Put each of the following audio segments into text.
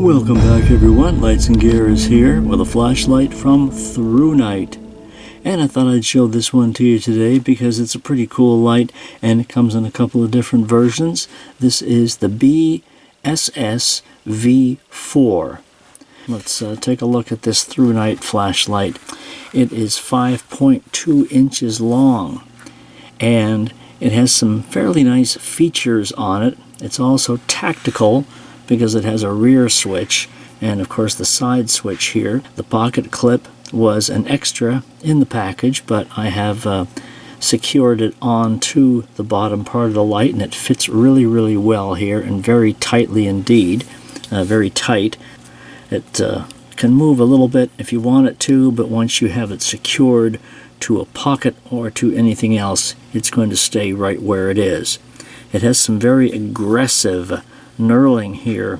Welcome back everyone, Lights and Gear is here with a flashlight from Thrunite. And I thought I'd show this one to you today because it's a pretty cool light and it comes in a couple of different versions. This is the BSS V4. Let's take a look at this Thrunite flashlight. It is 5.2 inches long and it has some fairly nice features on it. It's also tactical because it has a rear switch and of course the side switch here. The pocket clip was an extra in the package, but I have secured it onto the bottom part of the light and it fits really well here and very tightly indeed. Very tight. It can move a little bit if you want it to, but once you have it secured to a pocket or to anything else, it's going to stay right where it is. It has some very aggressive knurling here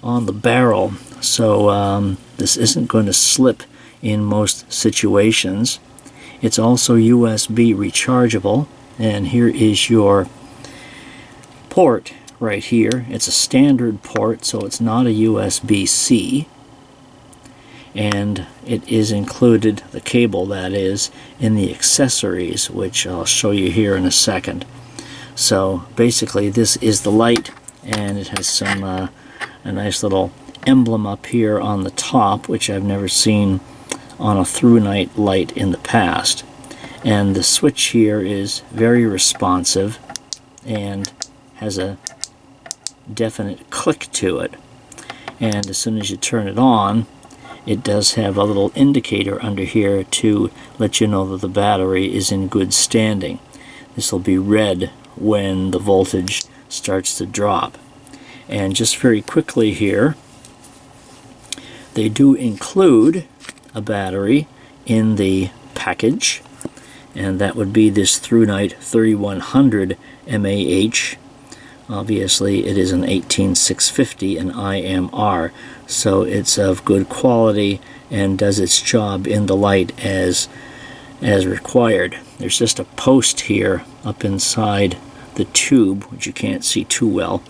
on the barrel, so this isn't going to slip in most situations. It's also USB rechargeable, and here is your port right here. It's a standard port, so it's not a USB-C, and it is included, the cable that is, in the accessories, which I'll show you here in a second. So basically this is the light, and it has some a nice little emblem up here on the top, which I've never seen on a Thrunite light in the past. And the switch here is very responsive and has a definite click to it. And as soon as you turn it on, it does have a little indicator under here to let you know that the battery is in good standing. This will be red when the voltage starts to drop. And just very quickly here, they do include a battery in the package, and that would be this Thrunite 3100 mAh. Obviously it is an 18650 and IMR, so it's of good quality and does its job in the light as required. There's just a post here up inside the tube, which you can't see too well,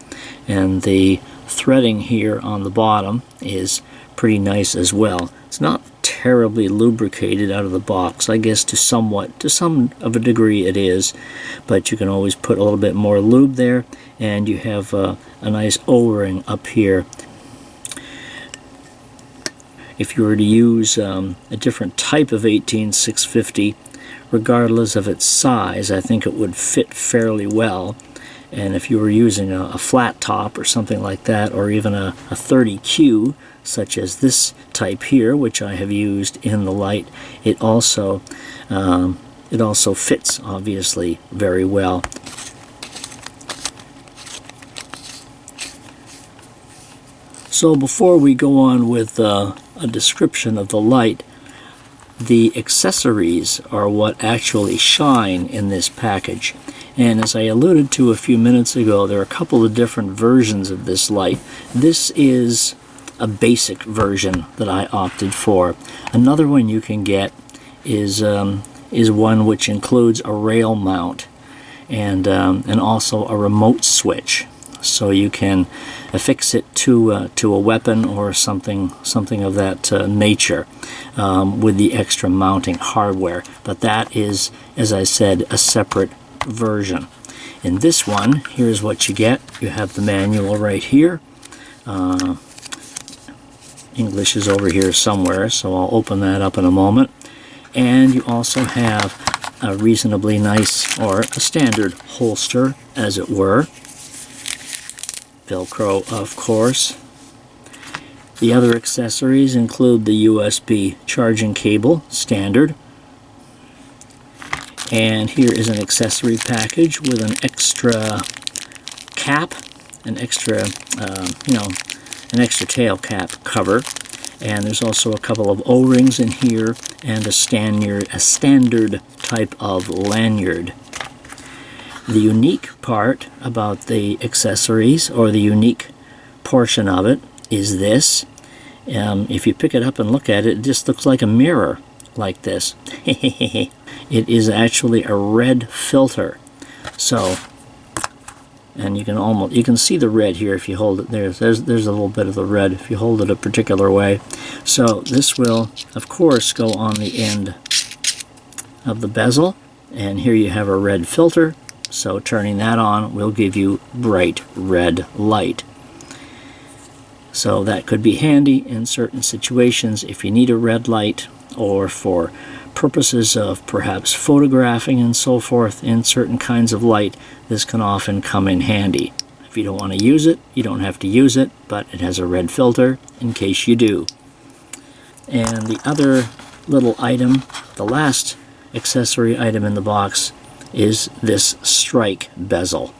and the threading here on the bottom is pretty nice as well. It's not terribly lubricated out of the box. I guess to some of a degree it is, but you can always put a little bit more lube there, and you have a nice O-ring up here. If you were to use a different type of 18650, regardless of its size, I think it would fit fairly well. And if you were using a flat top or something like that, or even a 30Q, such as this type here, which I have used in the light, it also fits obviously very well. So before we go on with a description of the light, the accessories are what actually shine in this package. And as I alluded to a few minutes ago, there are a couple of different versions of this light. This is a basic version that I opted for. Another one you can get is one which includes a rail mount and also a remote switch, so you can affix it to a weapon or something of that nature with the extra mounting hardware. But that is, as I said, a separate version. In this one, here's what you get. You have the manual right here. English is over here somewhere, so I'll open that up in a moment. And you also have a reasonably nice, or a standard holster, as it were. Velcro, of course. The other accessories include the USB charging cable, standard. And here is an accessory package with an extra cap, an extra tail cap cover, and there's also a couple of O-rings in here and a standard type of lanyard. The unique part about the accessories, or the unique portion of it, is this. If you pick it up and look at it, it just looks like a mirror, like this. It is actually a red filter. So and you can see the red here if you hold it. There's a little bit of the red if you hold it a particular way. So this will, of course, go on the end of the bezel, and here you have a red filter. So turning that on will give you bright red light. So that could be handy in certain situations if you need a red light, or for purposes of perhaps photographing and so forth in certain kinds of light. This can often come in handy. If you don't want to use it, you don't have to use it, but it has a red filter in case you do. And the other little item, the last accessory item in the box, is this strike bezel.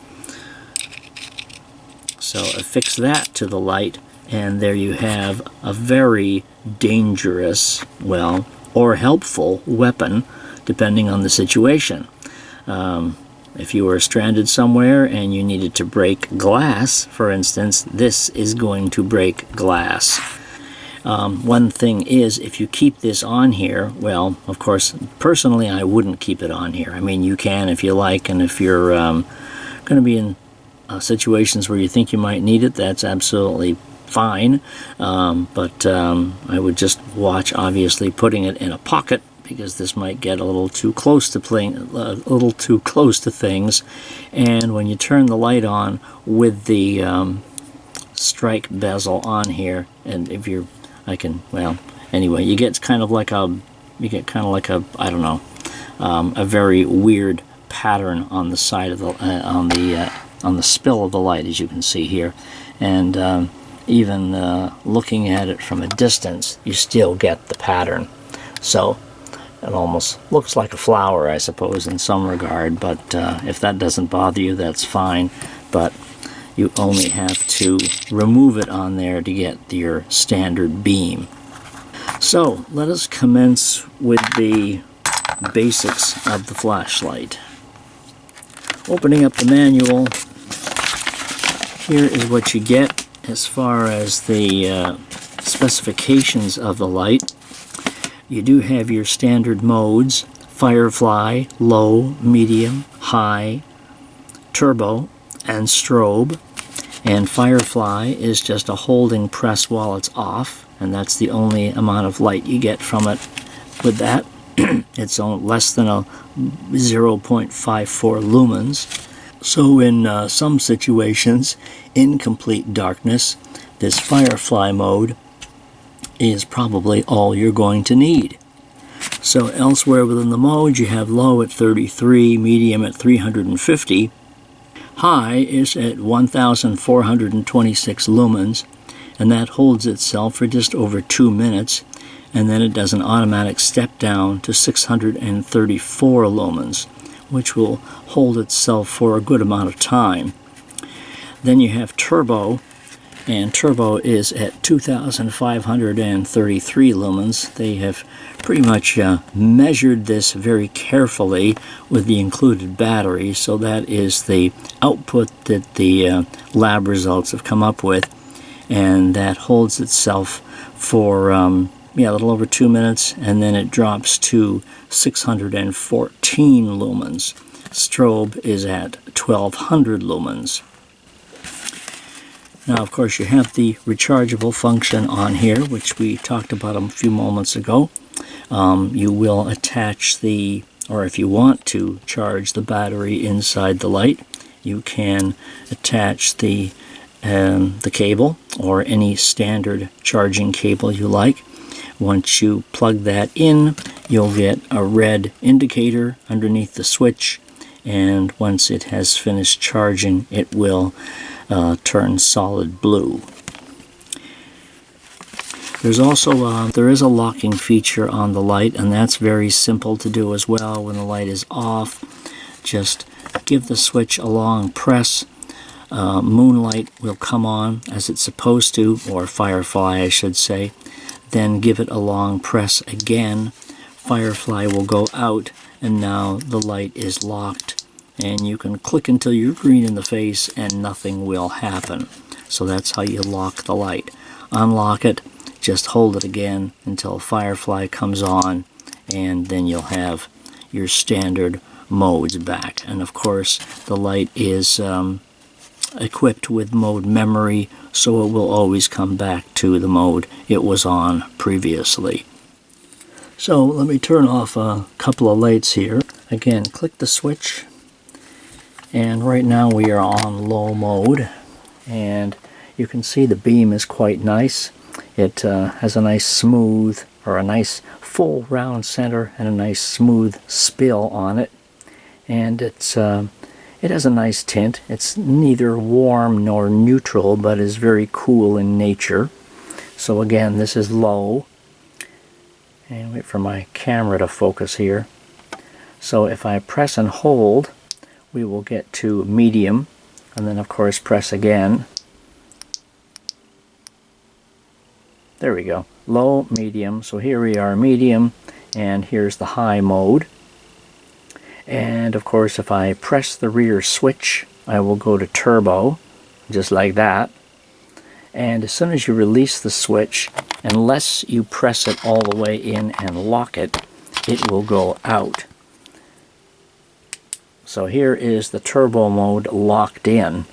So affix that to the light, and there you have a very dangerous, well, or helpful weapon, depending on the situation. If you were stranded somewhere and you needed to break glass, for instance, this is going to break glass. One thing is, if you keep this on here, well, of course, personally, I wouldn't keep it on here. I mean, you can if you like, and if you're going to be in situations where you think you might need it, that's absolutely fine. But I would just watch, obviously, putting it in a pocket, because this might get a little too close to things. And when you turn the light on with the strike bezel on here, and if you're, well, anyway, you get kind of like a, I don't know, a very weird pattern on the side of the on the spill of the light, as you can see here. And even looking at it from a distance, you still get the pattern. So it almost looks like a flower, I suppose, in some regard, but if that doesn't bother you, that's fine. But you only have to remove it on there to get your standard beam. So let us commence with the basics of the flashlight. Opening up the manual, here is what you get as far as the specifications of the light. You do have your standard modes: Firefly, low, medium, high, turbo, and strobe. And Firefly is just a holding press while it's off, and that's the only amount of light you get from it with that. It's less than a 0.54 lumens. So in some situations, in complete darkness, this Firefly mode is probably all you're going to need. So elsewhere within the mode, you have low at 33, medium at 350, high is at 1426 lumens, and that holds itself for just over 2 minutes, and then it does an automatic step down to 634 lumens, which will hold itself for a good amount of time. Then you have turbo, and turbo is at 2533 lumens. They have pretty much measured this very carefully with the included battery, so that is the output that the lab results have come up with, and that holds itself for a little over 2 minutes, and then it drops to 614 lumens. Strobe is at 1200 lumens. Now, of course, you have the rechargeable function on here, which we talked about a few moments ago. You will attach or if you want to charge the battery inside the light, you can attach the cable, or any standard charging cable you like. Once you plug that in, you'll get a red indicator underneath the switch, and once it has finished charging, it will turn solid blue. There's also there is a locking feature on the light, and that's very simple to do as well. When the light is off, just give the switch a long press. Moonlight will come on as it's supposed to, or Firefly I should say. Then give it a long press again. Firefly will go out, and now the light is locked. And you can click until you're green in the face and nothing will happen. So that's how you lock the light. Unlock it, just hold it again until Firefly comes on, and then you'll have your standard modes back. And of course, the light is equipped with mode memory, so it will always come back to the mode it was on previously. So let me turn off a couple of lights here. Again, click the switch, and right now we are on low mode, and you can see the beam is quite nice. It has a nice smooth, or a nice full round center and a nice smooth spill on it, and it has a nice tint. It's neither warm nor neutral, but is very cool in nature. So again, this is low, and wait for my camera to focus here. So if I press and hold, we will get to medium, and then of course press again. There we go. Low, medium. So here we are, medium, and here's the high mode. And of course, if I press the rear switch, I will go to turbo, just like that. And as soon as you release the switch, unless you press it all the way in and lock it, it will go out. So here is the turbo mode locked in.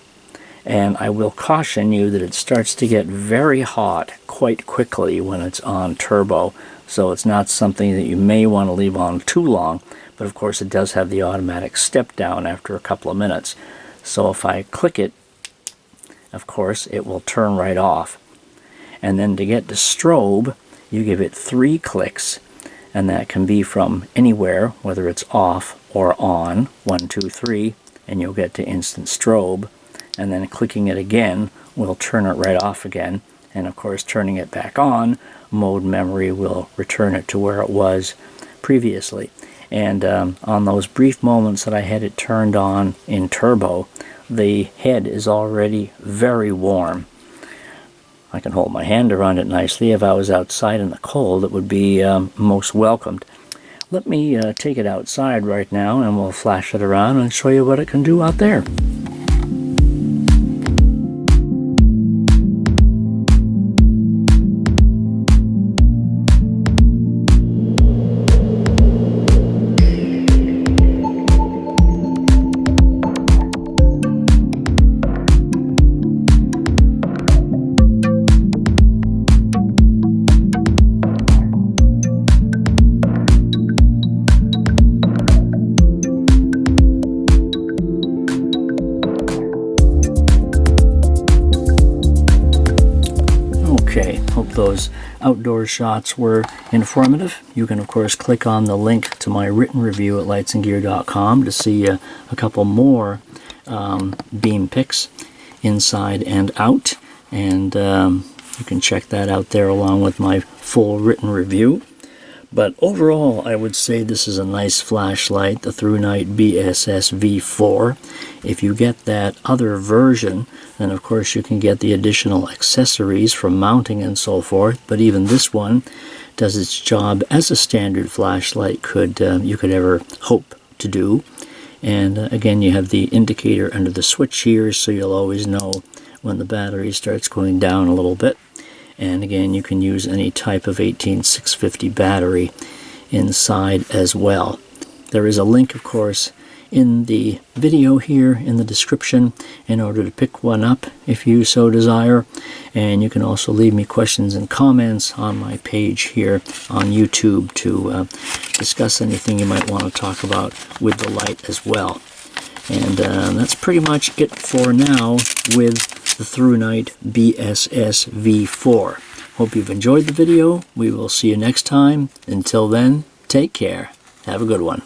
And I will caution you that it starts to get very hot quite quickly when it's on turbo. So it's not something that you may want to leave on too long. But of course it does have the automatic step down after a couple of minutes. So if I click it, of course it will turn right off. And then to get to strobe, you give it 3 clicks. And that can be from anywhere, whether it's off or on. 1, 2, 3, and you'll get to instant strobe. And then clicking it again will turn it right off again. And of course turning it back on, mode memory will return it to where it was previously. And on those brief moments that I had it turned on in turbo, the head is already very warm. I can hold my hand around it nicely. If I was outside in the cold, it would be most welcomed. Let me take it outside right now, and we'll flash it around and show you what it can do out there. Okay, hope those outdoor shots were informative. You can of course click on the link to my written review at lightsandgear.com to see a couple more beam pics inside and out, and you can check that out there along with my full written review. But overall, I would say this is a nice flashlight, the Thrunite BSS V4. If you get that other version, then of course you can get the additional accessories for mounting and so forth. But even this one does its job as a standard flashlight you could ever hope to do. And again, you have the indicator under the switch here, so you'll always know when the battery starts going down a little bit. And again, you can use any type of 18650 battery inside as well. There is a link, of course, in the video here in the description in order to pick one up if you so desire. And you can also leave me questions and comments on my page here on YouTube to discuss anything you might want to talk about with the light as well. And that's pretty much it for now with the Thrunite BSS V4. Hope you've enjoyed the video. We will see you next time. Until then, take care. Have a good one.